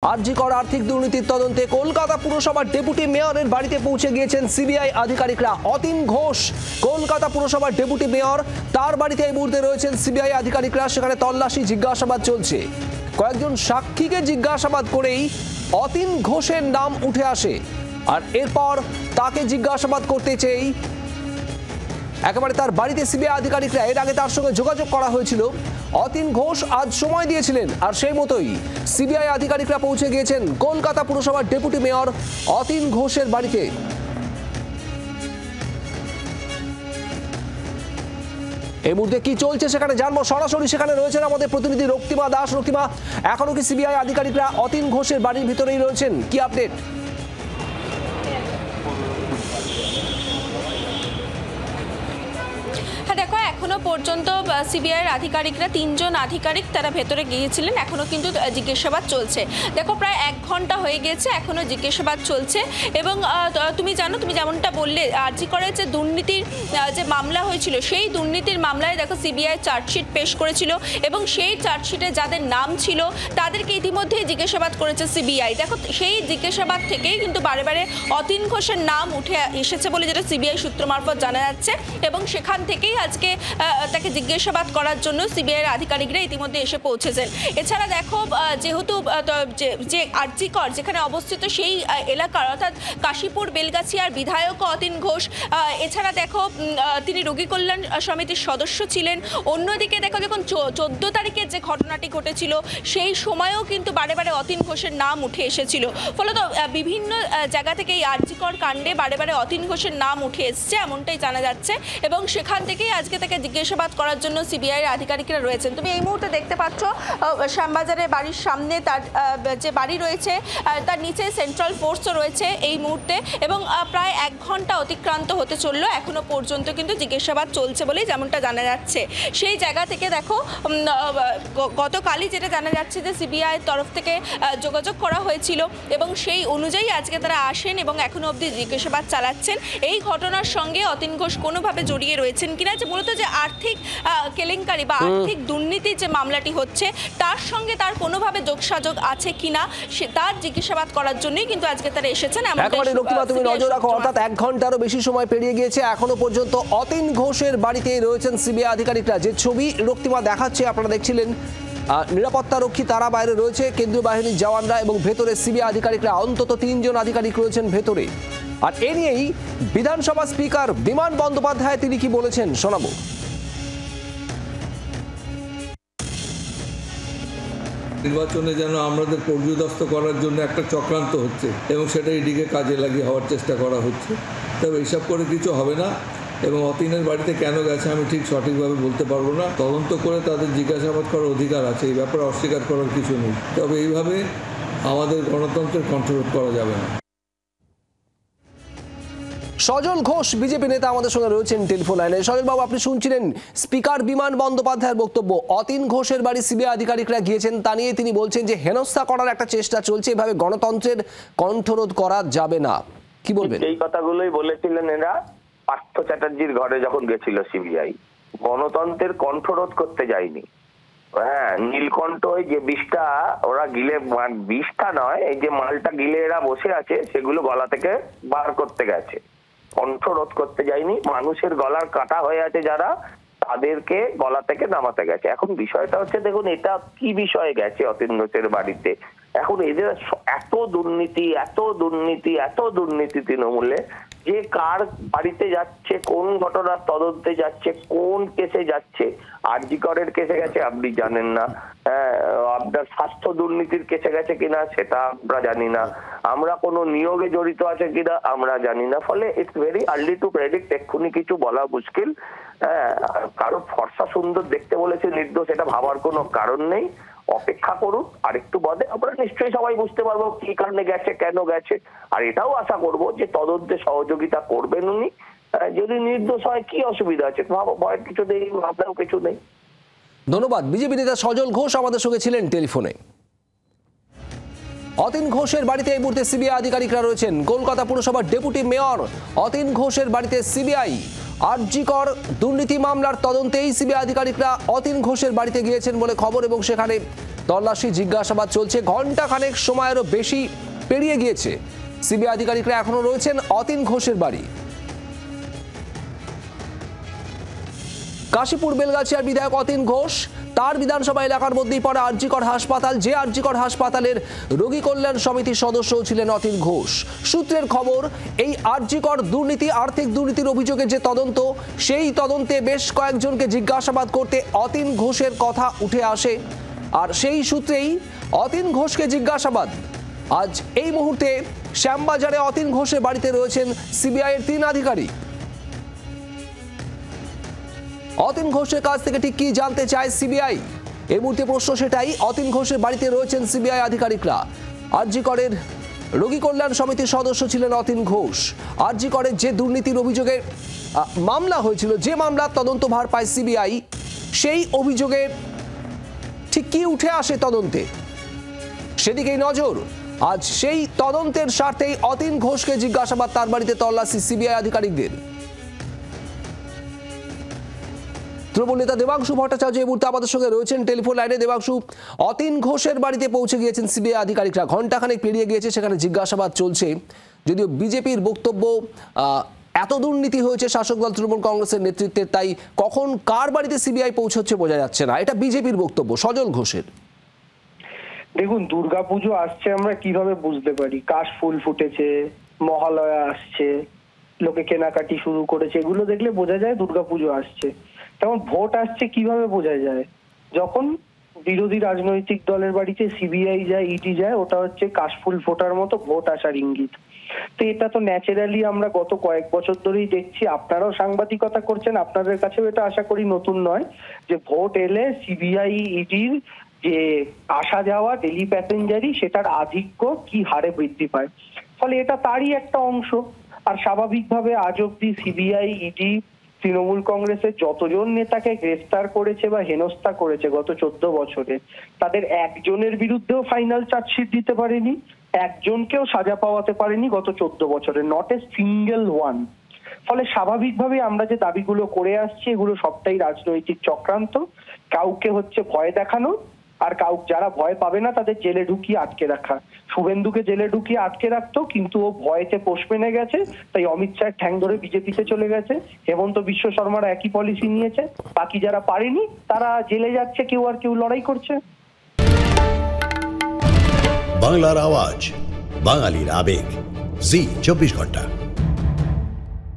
আরজিকর আর্থিক দুর্নীতির তদন্তে কলকাতা পুরসভার ডেপুটি মেয়রের বাড়িতে পৌঁছে গিয়েছেন সিবিআই আধিকারিকরা। অতীন ঘোষ কলকাতা পুরসভার ডেপুটি মেয়র, তার বাড়িতে এই মুহূর্তে রয়েছেন সিবিআই আধিকারিকরা। সেখানে তল্লাশি, জিজ্ঞাসাবাদ চলছে। কয়েকজন সাক্ষীকে জিজ্ঞাসাবাদ করেই অতীন ঘোষের নাম উঠে আসে, আর এরপর তাকে জিজ্ঞাসাবাদ করতে চেয়েই একেবারে তার বাড়িতে সিবিআই আধিকারিকরা, এর আগে তার সঙ্গে যোগাযোগ করা হয়েছিল। অতীন ঘোষ আজ সময় দিয়েছিলেন, আর সেই মতোই সিবিআই আধিকারিকরা পৌঁছে গিয়েছেন কলকাতা পুরসভার ডেপুটি মেয়র অতীন ঘোষের বাড়িতে। এই মুহূর্তে কি চলছে সেখানে জানবো। সরাসরি সেখানে রয়েছেন আমাদের প্রতিনিধি রক্তিমা দাস। রক্তিমা, এখনো কি সিবিআই আধিকারিকরা অতীন ঘোষের বাড়ির ভিতরেই রয়েছেন? কি আপডেট? দেখো, এখনো পর্যন্ত সিবিআইয়ের আধিকারিকরা, 3 জন আধিকারিক তারা ভেতরে গিয়েছিলেন। এখনো কিন্তু জিজ্ঞাসাবাদ চলছে। দেখো, প্রায় 1 ঘন্টা হয়ে গেছে, এখনো জিজ্ঞাসাবাদ চলছে। এবং তুমি জানো, তুমি যেমনটা বললে, আরজিকরের যে দুর্নীতির যে মামলা হয়েছিল, সেই দুর্নীতির মামলায় দেখো সিবিআই চার্জশিট পেশ করেছিল, এবং সেই চার্জশিটে যাদের নাম ছিল তাদেরকে ইতিমধ্যেই জিজ্ঞাসাবাদ করেছে সিবিআই। দেখো, সেই জিজ্ঞাসাবাদ থেকেই কিন্তু বারে বারে অতীন ঘোষের নাম উঠে এসেছে বলে যেটা সিবিআই সূত্র মারফত জানা যাচ্ছে, এবং সেখান থেকেই আজকে তাকে জিজ্ঞাসাবাদ করার জন্য সিবিআইয়ের আধিকারিকরা ইতিমধ্যে এসে পৌঁছেছেন। এছাড়া দেখো, যেহেতু যে আরজিকর যেখানে অবস্থিত, সেই এলাকার অর্থাৎ কাশীপুর বেলগাছিয়ার বিধায়ক অতীন ঘোষ। এছাড়া দেখো, তিনি রোগী কল্যাণ সমিতির সদস্য ছিলেন। অন্যদিকে দেখো, যখন 14 তারিখে যে ঘটনাটি ঘটেছিল, সেই সময়েও কিন্তু বারে বারে অতীন ঘোষের নাম উঠে এসেছিল। ফলত বিভিন্ন জায়গা থেকে এই আরজিকর কাণ্ডে বারে বারে অতীন ঘোষের নাম উঠে এসছে, এমনটাই জানা যাচ্ছে। এবং সেখান থেকেই আজকে তাকে জিজ্ঞাসাবাদ করার জন্য সিবিআইয়ের আধিকারিকরা রয়েছেন। তুমি এই মুহূর্তে দেখতে পাচ্ছ শ্যামবাজারের বাড়ির সামনে তার যে বাড়ি রয়েছে, তার নিচে সেন্ট্রাল ফোর্সও রয়েছে এই মুহূর্তে। এবং প্রায় 1 ঘন্টা অতিক্রান্ত হতে চললো, এখনো পর্যন্ত কিন্তু জিজ্ঞাসাবাদ চলছে বলেই যেমনটা জানা যাচ্ছে। সেই জায়গা থেকে দেখো, গতকালই যেটা জানা যাচ্ছে যে সিবিআইয়ের তরফ থেকে যোগাযোগ করা হয়েছিল, এবং সেই অনুযায়ী আজকে তারা আসেন এবং এখনো অবধি জিজ্ঞাসাবাদ চালাচ্ছেন। এই ঘটনার সঙ্গে অতীন ঘোষ কোনোভাবে জড়িয়ে রয়েছেন কিনা, যে মূলত যে আর্থিক কেলেঙ্কারি বা আর্থিক দুর্নীতির যে মামলাটি হচ্ছে, তার সঙ্গে তার কোনোভাবে যোগসাযোগ আছে কিনা, তার জিজ্ঞাসাবাদ করার জন্যই কিন্তু আজকে তারা এসেছেন। একেবারে রক্তিমা, তুমি নজর রাখো, অর্থাৎ 1 ঘন্টারও বেশি সময় পেরিয়ে গিয়েছে, এখনো পর্যন্ত অতীন ঘোষের বাড়িতে রয়েছেন সিবিআই আধিকারিকরা। যে ছবি রক্তিমা দেখাচ্ছে, আপনারা দেখছিলেন, নিরাপত্তা রক্ষী তারা বাইরে রয়েছে, কেন্দ্রীয় বাহিনীর জওয়ানরা, এবং ভেতরে সিবিআই আধিকারিকরা, অন্তত 3 জন আধিকারিক রয়েছেন ভেতরে। আর এ নিয়েই বিধানসভা স্পিকার বিমান বন্দ্যোপাধ্যায় তিনি কি বলেছেন শোনাবো। নির্বাচনে যেন আমাদের পর্যুদস্ত করার জন্য একটা চক্রান্ত হচ্ছে, এবং সেটা ইডিকে কাজে লাগিয়ে হওয়ার চেষ্টা করা হচ্ছে। তবে এইসব করে কিছু হবে না, এবং অতীনের বাড়িতে কেন গেছে আমি ঠিক সঠিকভাবে বলতে পারবো না। তদন্ত করে তাদের জিজ্ঞাসাবাদ করার অধিকার আছে, এই ব্যাপারে অস্বীকার করার কিছু নেই। তবে এইভাবে আমাদের গণতন্ত্রের কণ্ঠরোধ করা যাবে না। সজল ঘোষ বিজেপি নেতা আমাদের সঙ্গে রয়েছেন টেলিফোন লাইনে। সজল বাবু, আপনি শুনছিলেন স্পিকার বিমান বন্দ্যোপাধ্যায়ের বক্তব্য। অতীন ঘোষের বাড়ি সিবিআই আধিকারিকরা গিয়েছেন, তা নিয়ে তিনি বলছেন যে হেনস্থা করার একটা চেষ্টা চলছে, এভাবে গণতন্ত্রের কণ্ঠরোধ করা যাবে না। কি বলবেন? এই কথাগুলোই বলেছিলেন এরা পার্থ চ্যাটার্জির ঘরে যখন গেছিল সিবিআই। গণতন্ত্রের কণ্ঠরোধ করতে যায়নি। হ্যাঁ, নীলকণ্ঠ যে বিষটা ওরা গিলে, বিষটা নয়, এই যে মালটা গিলে এরা বসে আছে, সেগুলো গলা থেকে বার করতে গেছে, কণ্ঠরোধ করতে যায়নি। মানুষের গলার কাটা হয়ে আছে যারা, তাদেরকে গলা থেকে নামাতে গেছে। এখন বিষয়টা হচ্ছে, দেখুন এটা কি বিষয়ে গেছে অতীন ঘোষের বাড়িতে। এখন এদের এত দুর্নীতি, এত দুর্নীতি, এত দুর্নীতি তৃণমূলে, যে কার বাড়িতে যাচ্ছে, কোন ঘটনার তদন্তে যাচ্ছে, কোন কেসে যাচ্ছে। আরজিকরের কেসে গেছে আপনি জানেন না, আপনার স্বাস্থ্য দুর্নীতির কেসে গেছে কিনা সেটা আমরা জানি না, আমরা কোনো নিয়োগে জড়িত আছে কিনা আমরা জানি না। ফলে it's very early to predict, এক্ষুনি কিছু বলা মুশকিল। কারো ফর্সা সুন্দর দেখতে বলেছে নির্দোষ, এটা ভাবার কোনো কারণ নেই। অপেক্ষা করুন, আরেকটু বাদে আমরা নিশ্চয়ই সবাই বুঝতে পারবো কি কারণে গেছে, কেন গেছে। আর এটাও আশা করব যে তদন্তে সহযোগিতা করবেন উনি। যদি নির্দোষ হয় কি অসুবিধা আছে, ভয়ের কিছু নেই, ভাবনাও কিছু নেই। ধন্যবাদ। বিজেপি নেতা সজল ঘোষ আমাদের সঙ্গে ছিলেন টেলিফোনে। অতীন ঘোষের বাড়িতে এই মুহূর্তে সিবিআই আধিকারিকরা রয়েছেন। কলকাতা পুরসভার ডেপুটি মেয়র অতীন ঘোষের বাড়িতে সিবিআই। আরজিকর দুর্নীতি মামলার তদন্তেই সিবিআই আধিকারিকরা অতীন ঘোষের বাড়িতে গিয়েছেন বলে খবর, এবং সেখানে তল্লাশি, জিজ্ঞাসাবাদ চলছে। ঘন্টা খানেক সময়েরও বেশি পেরিয়ে গিয়েছে। সিবিআই আধিকারিকরা এখনো রয়েছেন অতীন ঘোষের বাড়ি। কাশীপুর বেলগাছিয়ার বিধায়ক অতীন ঘোষ, তার বিধানসভা এলাকার মধ্যেই পড়া আরজিকর হাসপাতাল, যে আরজিকর হাসপাতালের রোগী কল্যাণ সমিতির সদস্য ছিলেন অতীন ঘোষ। সূত্রের খবর, এই আরজিকর দুর্নীতি, আর্থিক দুর্নীতির অভিযোগে যে তদন্ত, সেই তদন্তে বেশ কয়েকজনকে জিজ্ঞাসাবাদ করতে অতীন ঘোষের কথা উঠে আসে। আর সেই সূত্রেই অতীন ঘোষকে জিজ্ঞাসাবাদ। আজ এই মুহূর্তে শ্যামবাজারে অতীন ঘোষের বাড়িতে রয়েছেন সিবিআইয়ের 3 আধিকারিক। অতীন ঘোষের কাছ থেকে ঠিক কি জানতে চায় সিবিআই, এই মুহূর্তে প্রশ্ন সেটাই। অতীন ঘোষের বাড়িতে রয়েছেন সিবিআই আধিকারিকরা। আরজিকরের রোগী কল্যাণ সমিতির সদস্য ছিলেন অতীন ঘোষ। আরজিকরের যে দুর্নীতির অভিযোগে মামলা হয়েছিল, যে মামলার তদন্তভার পায় সিবিআই, সেই অভিযোগে ঠিক কি উঠে আসে তদন্তে, সেদিকেই নজর। আজ সেই তদন্তের স্বার্থেই অতীন ঘোষকে জিজ্ঞাসাবাদ, তার বাড়িতে তল্লাশি সিবিআই আধিকারিকদের। তৃণমূল নেতা দেবাংশু ভট্টাচার্য এই মুহূর্তে আমাদের সঙ্গে রয়েছেন টেলিফোন লাইনে। দেবাংশু, অতীন ঘোষের বাড়িতে পৌঁছে গিয়েছেন সিবিআই আধিকারিকরা, ঘণ্টাখানেক পেরিয়ে গিয়েছে, সেখানে জিজ্ঞাসাবাদ চলছে। যদিও বিজেপির বক্তব্য এত দুর্নীতি হয়েছে শাসক দল তৃণমূল কংগ্রেসের নেতৃত্বে, তাই কখন কার বাড়িতে সিবিআই পৌঁছচ্ছে বোঝা যাচ্ছে না, এটা বিজেপির বক্তব্য। সজল ঘোষের, দেখুন, দুর্গাপুজো আসছে, আমরা কিভাবে বুঝতে পারি? কাশ ফুল ফুটেছে, মহালয়া আসছে, লোকে কেনাকাটি শুরু করেছে, এগুলো দেখলে বোঝা যায় দুর্গাপুজো আসছে। তেমন ভোট আসছে কিভাবে বোঝা যায়? যখন বিরোধী রাজনৈতিক দলের বাড়িতে সিবিআই যায়, ইডি যায়, ওটা হচ্ছে কাশফুল ফোটার মতো ভোট আসার ইঙ্গিত। তো এটা তো ন্যাচারালি আমরা গত কয়েক বছর ধরেই দেখছি। আপনারাও সাংবাদিকতা করছেন, আপনাদের কাছেও এটা আশা করি নতুন নয় যে ভোট এলে সিবিআই ইডির যে আসা যাওয়া ডেলি প্যাসেঞ্জারি, সেটার আধিক্য কি হারে বৃদ্ধি পায়। ফলে এটা তারই একটা অংশ। আর স্বাভাবিকভাবে আজ অব্দি সিবিআই ইডি তৃণমূল কংগ্রেসের যতজন নেতাকে গ্রেফতার করেছে বা হেনস্থা করেছে গত 14 বছরে, তাদের একজনের বিরুদ্ধেও ফাইনাল চার্জশিট দিতে পারেনি, একজনকেও সাজা পাওয়াতে পারেনি গত 14 বছরে, নট এ সিঙ্গেল ওয়ান। ফলে স্বাভাবিকভাবে আমরা যে দাবিগুলো করে আসছি, এগুলো সবটাই রাজনৈতিক চক্রান্ত। কাউকে হচ্ছে ভয় দেখানো, আর যারা ভয় পাবে না তাদের জেলে ঢুকিয়ে আটকে রাখা। শুভেন্দুকে জেলে ঢুকিয়ে আটকে রাখতো, কিন্তু ও ভয়েতে পোষ মেনে গেছে, তাই অমিত শাহের ঠ্যাং ধরে বিজেপিতে চলে গেছে। হেমন্ত বিশ্ব শর্মারা একই পলিসি নিয়েছে। বাকি যারা পারেনি তারা জেলে যাচ্ছে, কেউ আর কেউ লড়াই করছে। বাংলার আওয়াজ, বাঙালির আবেগ, জি 24 ঘন্টা।